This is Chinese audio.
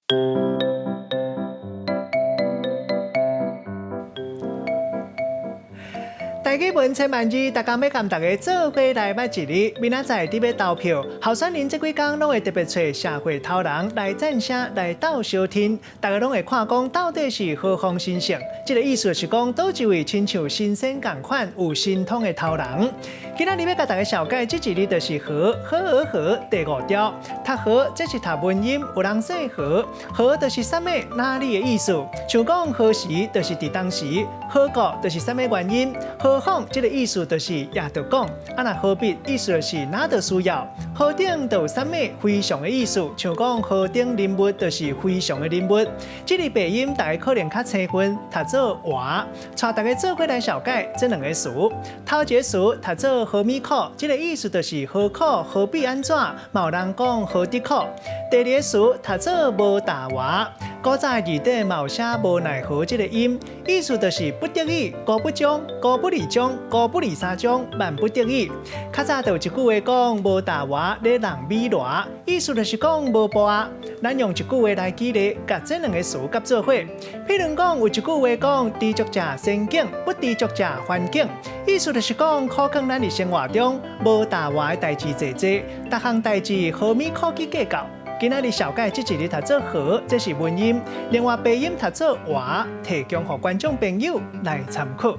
大家问千万字，大家要跟大家做伙来捌一日。明仔载伫要投票，候选人这几天拢会特别找社会头人来赞声、来斗相听，大家拢会看讲到底是何方神圣。这个意思是讲，倒一位亲像新鲜共款、有神通的头人。今仔日要甲大家小解这一日就是和第五条。读和这是读文音，有人说和就是什么哪里的意思？像讲何时就是伫当时，何故就是什么原因？何况这个意思就是也着讲，若何必意思就是哪着需要。何顶就有什么非常的意思？像讲何顶人物就是非常的人物。这个背音大家可能较青分，读做活，带大家做伙来小解这两个词。头一个词读做何米苦，这个意思就是何苦何必安怎？嘛有人讲何得苦。第二个词读做无大话。古早字底嘛有写无奈何这个音，意思就是不得已、孤不中、孤不离中、孤不离三中，万不得已。较早就有一句话讲无大话咧人美罗，意思就是讲无伴。咱用一句话来举例，甲这两个词夹做伙。譬如讲有一句话讲知足者仙境，不知足者环境，意思就是讲可能咱伫生活中无大话的代志济济，各项代志何米可去计较。今仔日小解这一日读做和，这是文音；另外背音读做活，提供给观众朋友来参考。